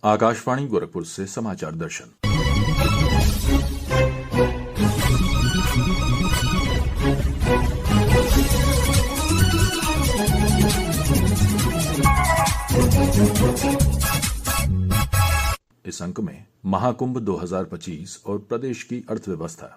आकाशवाणी गोरखपुर से समाचार दर्शन। इस अंक में महाकुंभ 2025 और प्रदेश की अर्थव्यवस्था।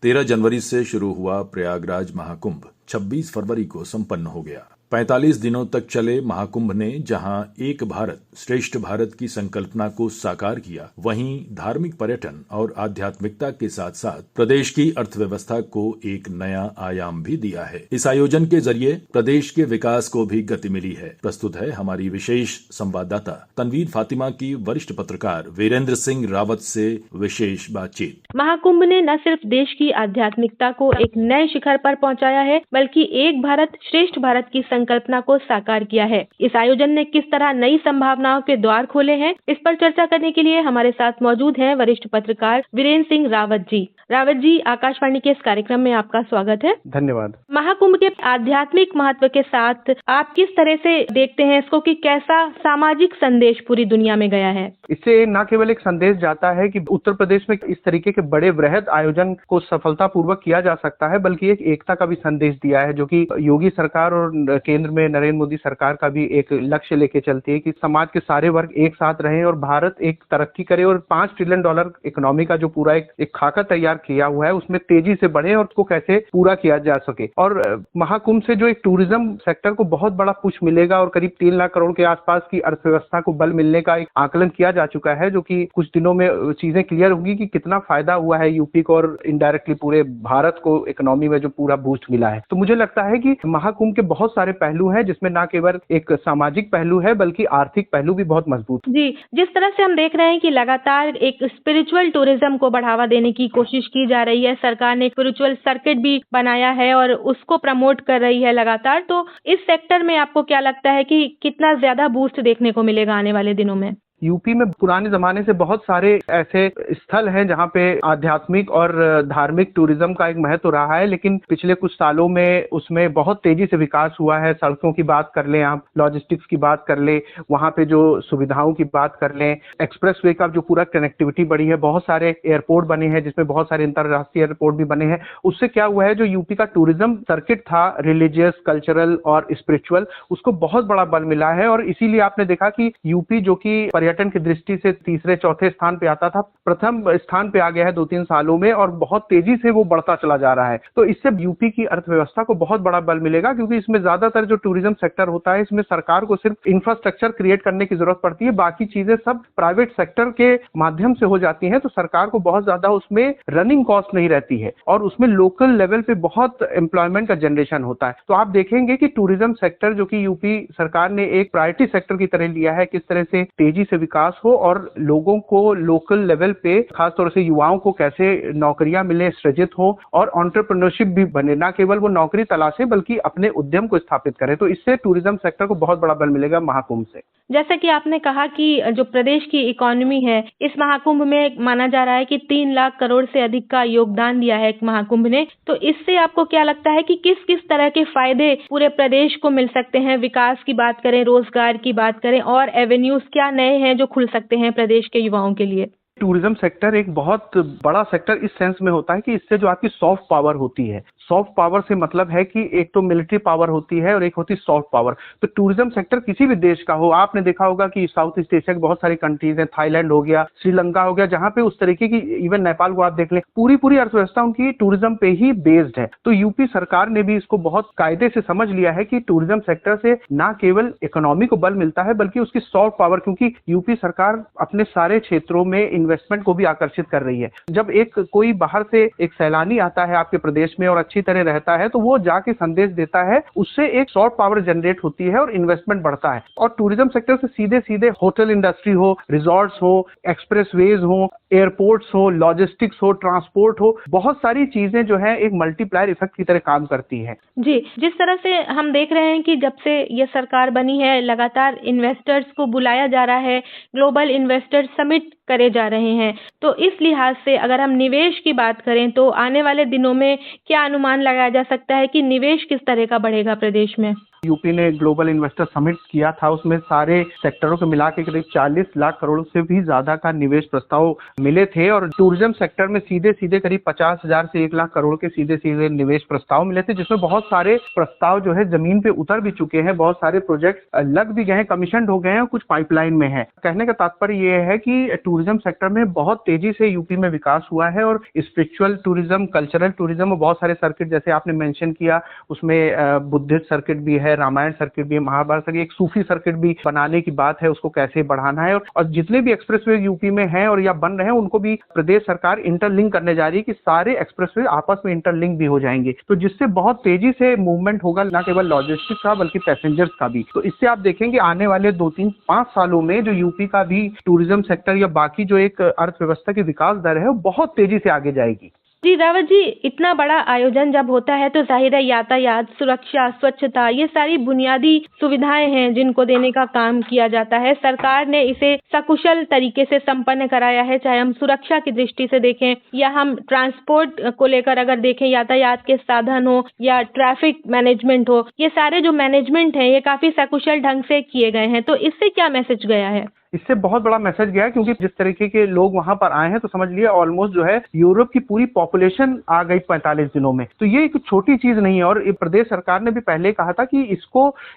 13 जनवरी से शुरू हुआ प्रयागराज महाकुंभ 26 फरवरी को संपन्न हो गया। 45 दिनों तक चले महाकुंभ ने जहां एक भारत श्रेष्ठ भारत की संकल्पना को साकार किया, वहीं धार्मिक पर्यटन और आध्यात्मिकता के साथ साथ प्रदेश की अर्थव्यवस्था को एक नया आयाम भी दिया है। इस आयोजन के जरिए प्रदेश के विकास को भी गति मिली है। प्रस्तुत है हमारी विशेष संवाददाता तनवीर फातिमा की वरिष्ठ पत्रकार वीरेंद्र सिंह रावत से विशेष बातचीत। महाकुंभ ने न सिर्फ देश की आध्यात्मिकता को एक नए शिखर पर पहुंचाया है, बल्कि एक भारत श्रेष्ठ भारत की संकल्पना को साकार किया है। इस आयोजन ने किस तरह नई संभावनाओं के द्वार खोले हैं, इस पर चर्चा करने के लिए हमारे साथ मौजूद हैं वरिष्ठ पत्रकार वीरेंद्र सिंह रावत जी। रावत जी, आकाशवाणी के इस कार्यक्रम में आपका स्वागत है। धन्यवाद। महाकुंभ के आध्यात्मिक महत्व के साथ आप किस तरह से देखते हैं इसको कि कैसा सामाजिक संदेश पूरी दुनिया में गया है? इससे न केवल एक संदेश जाता है कि उत्तर प्रदेश में इस तरीके के बड़े वृहद आयोजन को सफलतापूर्वक किया जा सकता है, बल्कि एक एकता का भी संदेश दिया है, जो कि योगी सरकार और केंद्र में नरेंद्र मोदी सरकार का भी एक लक्ष्य लेके चलती है कि समाज के सारे वर्ग एक साथ रहें और भारत एक तरक्की करे और $5 ट्रिलियन इकोनॉमी का जो पूरा एक खाका तैयार किया हुआ है उसमें तेजी से बढ़े और उसको कैसे पूरा किया जा सके। और महाकुंभ से जो एक टूरिज्म सेक्टर को बहुत बड़ा पुश मिलेगा और करीब 3 लाख करोड़ के आसपास की अर्थव्यवस्था को बल मिलने का एक आकलन किया जा चुका है, जो कि कुछ दिनों में चीजें क्लियर होंगी कि कितना फायदा हुआ है यूपी को और इनडायरेक्टली पूरे भारत को इकोनॉमी में जो पूरा बूस्ट मिला है। तो मुझे लगता है कि महाकुंभ के बहुत सारे पहलू हैं, जिसमें न केवल एक सामाजिक पहलू है बल्कि आर्थिक पहलू भी बहुत मजबूत जी। जिस तरह से हम देख रहे हैं कि लगातार एक स्पिरिचुअल टूरिज्म को बढ़ावा देने की कोशिश की जा रही है, सरकार ने स्पिरिचुअल सर्किट भी बनाया है और उसको प्रमोट कर रही है लगातार। तो इस सेक्टर में आपको क्या लगता है कि कितना ज्यादा बूस्ट देखने को मिलेगा आने वाले दिनों में? यूपी में पुराने जमाने से बहुत सारे ऐसे स्थल हैं जहां पे आध्यात्मिक और धार्मिक टूरिज्म का एक महत्व रहा है, लेकिन पिछले कुछ सालों में उसमें बहुत तेजी से विकास हुआ है। सड़कों की बात कर लें आप, लॉजिस्टिक्स की बात कर लें, वहां पे जो सुविधाओं की बात कर लें, एक्सप्रेसवे का जो पूरा कनेक्टिविटी बढ़ी है, बहुत सारे एयरपोर्ट बने हैं जिसमें बहुत सारे अंतर्राष्ट्रीय एयरपोर्ट भी बने हैं। उससे क्या हुआ है, जो यूपी का टूरिज्म सर्किट था रिलीजियस, कल्चरल और स्पिरिचुअल, उसको बहुत बड़ा बल मिला है। और इसीलिए आपने देखा कि यूपी जो कि पर्यटन की दृष्टि से तीसरे चौथे स्थान पे आता था, प्रथम स्थान पे आ गया है 2-3 सालों में और बहुत तेजी से वो बढ़ता चला जा रहा है। तो इससे यूपी की अर्थव्यवस्था को बहुत बड़ा बल मिलेगा, क्योंकि इसमें ज्यादातर जो टूरिज्म सेक्टर होता है, इसमें सरकार को सिर्फ इंफ्रास्ट्रक्चर क्रिएट करने की जरूरत पड़ती है, बाकी चीजें सब प्राइवेट सेक्टर के माध्यम से हो जाती हैं। तो सरकार को बहुत ज्यादा उसमें रनिंग कॉस्ट नहीं रहती है और उसमें लोकल लेवल पे बहुत एम्प्लॉयमेंट का जनरेशन होता है। तो आप देखेंगे कि टूरिज्म सेक्टर जो कि यूपी सरकार ने एक प्रायोरिटी सेक्टर की तरह लिया है, किस तरह से तेजी से विकास हो और लोगों को लोकल लेवल पे, खासतौर से युवाओं को कैसे नौकरियां मिले, सृजित हो और एंटरप्रेन्योरशिप भी बने, ना केवल वो नौकरी तलाशे बल्कि अपने उद्यम को स्थापित करें। तो इससे टूरिज्म सेक्टर को बहुत बड़ा बल मिलेगा महाकुंभ से। जैसा कि आपने कहा कि जो प्रदेश की इकोनॉमी है, इस महाकुंभ में माना जा रहा है कि 3 लाख करोड़ से अधिक का योगदान दिया है महाकुंभ ने। तो इससे आपको क्या लगता है कि किस किस तरह के फायदे पूरे प्रदेश को मिल सकते हैं? विकास की बात करें, रोजगार की बात करें और एवेन्यूज क्या नए हैं जो खुल सकते हैं प्रदेश के युवाओं के लिए? टूरिज्म सेक्टर एक बहुत बड़ा सेक्टर इस सेंस में होता है कि इससे जो आपकी सॉफ्ट पावर होती है, सॉफ्ट पावर से मतलब है कि एक तो मिलिट्री पावर होती है और एक होती है सॉफ्ट पावर। तो टूरिज्म सेक्टर किसी भी देश का हो, आपने देखा होगा कि साउथ ईस्ट एशिया के बहुत सारी कंट्रीज हैं, थाईलैंड हो गया, श्रीलंका हो गया, जहां पे उस तरीके की, इवन नेपाल को आप देख लें, पूरी अर्थव्यवस्था उनकी टूरिज्म पे ही बेस्ड है। तो यूपी सरकार ने भी इसको बहुत कायदे से समझ लिया है कि टूरिज्म सेक्टर से न केवल इकोनॉमी को बल मिलता है बल्कि उसकी सॉफ्ट पावर, क्योंकि यूपी सरकार अपने सारे क्षेत्रों में इन्वेस्टमेंट को भी आकर्षित कर रही है। जब एक कोई बाहर से एक सैलानी आता है आपके प्रदेश में और अच्छी तरह रहता है, तो वो जाके संदेश देता है, उससे एक सॉफ्ट पावर जनरेट होती है और इन्वेस्टमेंट बढ़ता है। और टूरिज्म सेक्टर से सीधे सीधे होटल इंडस्ट्री हो, रिजॉर्ट्स हो, एक्सप्रेसवेज हो, एयरपोर्ट्स हो, लॉजिस्टिक्स हो, ट्रांसपोर्ट हो, बहुत सारी चीजें जो है एक मल्टीप्लायर इफेक्ट की तरह काम करती हैं। जी, जिस तरह से हम देख रहे हैं कि जब से ये सरकार बनी है, लगातार इन्वेस्टर्स को बुलाया जा रहा है, ग्लोबल इन्वेस्टर समिट करे जा रहे हैं। तो इस लिहाज से अगर हम निवेश की बात करें तो आने वाले दिनों में क्या अनुमान अनुमान लगाया जा सकता है कि निवेश किस तरह का बढ़ेगा प्रदेश में? यूपी ने ग्लोबल इन्वेस्टर समिट किया था, उसमें सारे सेक्टरों को मिला के करीब 40 लाख करोड़ से भी ज्यादा का निवेश प्रस्ताव मिले थे और टूरिज्म सेक्टर में सीधे सीधे करीब 50,000 से 1 लाख करोड़ के सीधे सीधे निवेश प्रस्ताव मिले थे, जिसमें बहुत सारे प्रस्ताव जो है जमीन पे उतर भी चुके हैं, बहुत सारे प्रोजेक्ट लग भी गए हैं, कमीशन हो गए हैं और कुछ पाइपलाइन में है। कहने का तात्पर्य ये है कि टूरिज्म सेक्टर में बहुत तेजी से यूपी में विकास हुआ है और स्पिरिचुअल टूरिज्म, कल्चरल टूरिज्म, बहुत सारे सर्किट जैसे आपने मेंशन किया, उसमें बुद्धिस्ट सर्किट भी है, रामायण सर्किट भी है, महाभारत सर्किट, एक सूफी सर्किट भी बनाने की बात है, उसको कैसे बढ़ाना है और जितने भी एक्सप्रेसवे यूपी में हैं और या बन रहे हैं उनको भी प्रदेश सरकार इंटरलिंक करने जा रही है कि सारे एक्सप्रेसवे आपस में इंटरलिंक भी हो जाएंगे, तो जिससे बहुत तेजी से मूवमेंट होगा, न केवल लॉजिस्टिक्स का बल्कि पैसेंजर्स का भी। तो इससे आप देखेंगे आने वाले 2-3-5 सालों में जो यूपी का भी टूरिज्म सेक्टर या बाकी जो एक अर्थव्यवस्था की विकास दर है वो बहुत तेजी से आगे जाएगी। जी रावत जी, इतना बड़ा आयोजन जब होता है तो जाहिर है यातायात, सुरक्षा, स्वच्छता, ये सारी बुनियादी सुविधाएं हैं जिनको देने का काम किया जाता है। सरकार ने इसे सकुशल तरीके से संपन्न कराया है, चाहे हम सुरक्षा की दृष्टि से देखें या हम ट्रांसपोर्ट को लेकर अगर देखें, यातायात के साधन हो या ट्रैफिक मैनेजमेंट हो, ये सारे जो मैनेजमेंट है ये काफी सकुशल ढंग से किए गए हैं। तो इससे क्या मैसेज गया है? इससे बहुत बड़ा मैसेज गया है, क्योंकि जिस तरीके के लोग वहां पर आए हैं तो समझ लिए ऑलमोस्ट जो है यूरोप की पूरी पॉपुलेशन आ गई 45 दिनों में। तो ये एक छोटी चीज नहीं है और प्रदेश सरकार ने भी पहले कहा था कि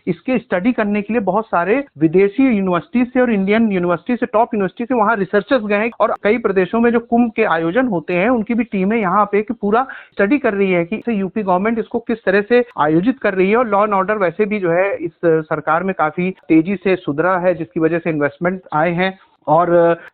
इसके स्टडी करने के लिए बहुत सारे विदेशी यूनिवर्सिटी से और इंडियन यूनिवर्सिटी से, टॉप यूनिवर्सिटी से वहां रिसर्चर्स गए हैं और कई प्रदेशों में जो कुंभ के आयोजन होते हैं उनकी भी टीमें यहाँ पे पूरा स्टडी कर रही है कि यूपी गवर्नमेंट इसको किस तरह से आयोजित कर रही है। और लॉ एंड ऑर्डर वैसे भी जो है इस सरकार में काफी तेजी से सुधरा है, जिसकी वजह से इन्वेस्टमेंट आए हैं और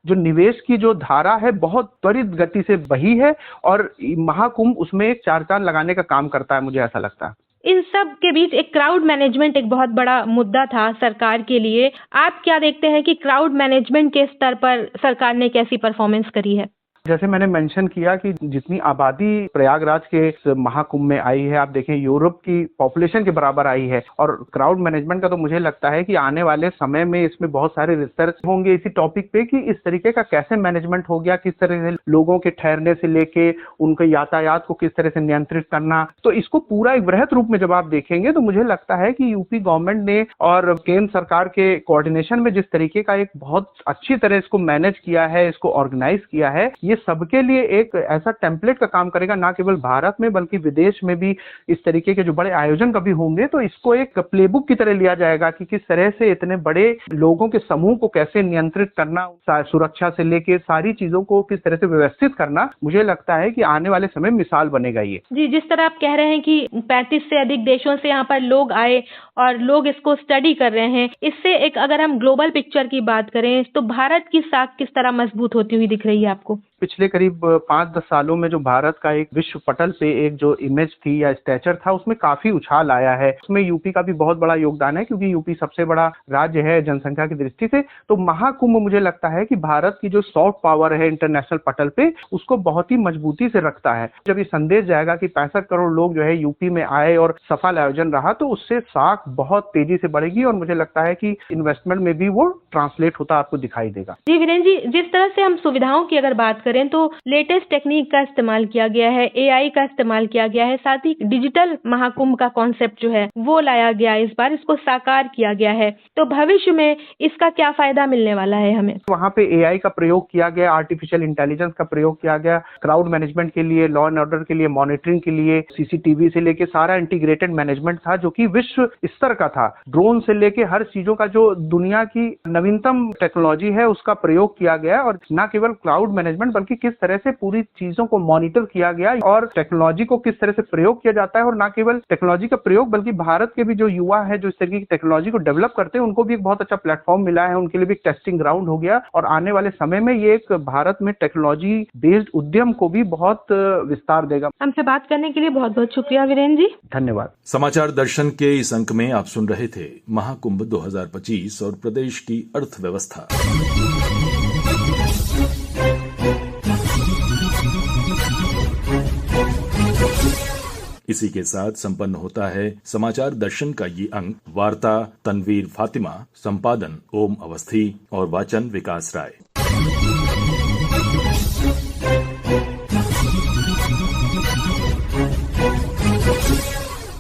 जो निवेश की जो धारा है बहुत त्वरित गति से बही है और महाकुंभ उसमें एक चार चांद लगाने का काम करता है, मुझे ऐसा लगता है। इन सब के बीच एक क्राउड मैनेजमेंट एक बहुत बड़ा मुद्दा था सरकार के लिए। आप क्या देखते हैं कि क्राउड मैनेजमेंट के स्तर पर सरकार ने कैसी परफॉर्मेंस करी है? जैसे मैंने मेंशन किया कि जितनी आबादी प्रयागराज के महाकुंभ में आई है, आप देखें यूरोप की पॉपुलेशन के बराबर आई है और क्राउड मैनेजमेंट का तो मुझे लगता है कि आने वाले समय में इसमें बहुत सारे रिसर्च होंगे इसी टॉपिक पे कि इस तरीके का कैसे मैनेजमेंट हो गया, किस तरह से लोगों के ठहरने से लेके उनके यातायात को किस तरह से नियंत्रित करना। तो इसको पूरा एक वृहत रूप में जब आप देखेंगे तो मुझे लगता है कि यूपी गवर्नमेंट ने और केंद्र सरकार के कोऑर्डिनेशन में जिस तरीके का एक बहुत अच्छी तरह इसको मैनेज किया है, इसको ऑर्गेनाइज किया है, ये सबके लिए एक ऐसा टेम्पलेट का काम करेगा, ना केवल भारत में बल्कि विदेश में भी इस तरीके के जो बड़े आयोजन कभी होंगे तो इसको एक प्लेबुक की तरह लिया जाएगा कि किस तरह से इतने बड़े लोगों के समूह को कैसे नियंत्रित करना, सुरक्षा से लेके सारी चीजों को किस तरह से व्यवस्थित करना। मुझे लगता है कि आने वाले समय मिसाल बनेगा ये। जी, जिस तरह आप कह रहे हैं कि 35 से अधिक देशों से यहाँ पर लोग आए और लोग इसको स्टडी कर रहे हैं, इससे एक अगर हम ग्लोबल पिक्चर की बात करें तो भारत की साख किस तरह मजबूत होती हुई दिख रही है आपको? पिछले करीब 5-10 सालों में जो भारत का एक विश्व पटल पे एक जो इमेज थी या स्टैचर था उसमें काफी उछाल आया है। उसमें यूपी का भी बहुत बड़ा योगदान है, क्योंकि यूपी सबसे बड़ा राज्य है जनसंख्या की दृष्टि से। तो महाकुंभ मुझे लगता है कि भारत की जो सॉफ्ट पावर है इंटरनेशनल पटल पे उसको बहुत ही मजबूती से रखता है। जब ये संदेश जाएगा कि 65 करोड़ लोग जो है यूपी में आए और सफल आयोजन रहा तो उससे साख बहुत तेजी से बढ़ेगी और मुझे लगता है कि इन्वेस्टमेंट में भी वो ट्रांसलेट होता आपको दिखाई देगा। जी वीरेंद्र जी, जिस तरह से हम सुविधाओं की अगर बात करें तो लेटेस्ट टेक्निक का इस्तेमाल किया गया है, एआई का इस्तेमाल किया गया है, साथ ही डिजिटल महाकुंभ का कॉन्सेप्ट जो है वो लाया गया, इस बार इसको साकार किया गया है। तो भविष्य में इसका क्या फायदा मिलने वाला है हमें? वहाँ पे एआई का प्रयोग किया गया, आर्टिफिशियल इंटेलिजेंस का प्रयोग किया गया, क्राउड मैनेजमेंट के लिए, लॉ एंड ऑर्डर के लिए, मॉनिटरिंग के लिए, सीसीटीवी से लेके सारा इंटीग्रेटेड मैनेजमेंट था जो कि विश्व स्तर का था। ड्रोन से लेके हर चीजों का जो दुनिया की नवीनतम टेक्नोलॉजी है उसका प्रयोग किया गया और न केवल क्लाउड मैनेजमेंट बल्कि किस तरह से पूरी चीजों को मॉनिटर किया गया और टेक्नोलॉजी को किस तरह से प्रयोग किया जाता है। और न केवल टेक्नोलॉजी का प्रयोग बल्कि भारत के भी जो युवा है जो इस तरह की टेक्नोलॉजी को डेवलप करते हैं उनको भी एक बहुत अच्छा प्लेटफॉर्म मिला है, उनके लिए भी एक टेस्टिंग ग्राउंड हो गया और आने वाले समय में ये एक भारत में टेक्नोलॉजी बेस्ड उद्यम को भी बहुत विस्तार देगा। हमसे बात करने के लिए बहुत बहुत शुक्रिया वीरेंद्र जी। धन्यवाद। समाचार दर्शन के इस अंक में आप सुन रहे थे महाकुंभ 2025 और प्रदेश की अर्थव्यवस्था। इसी के साथ संपन्न होता है समाचार दर्शन का ये अंक। वार्ता तनवीर फातिमा, संपादन ओम अवस्थी और वाचन विकास राय।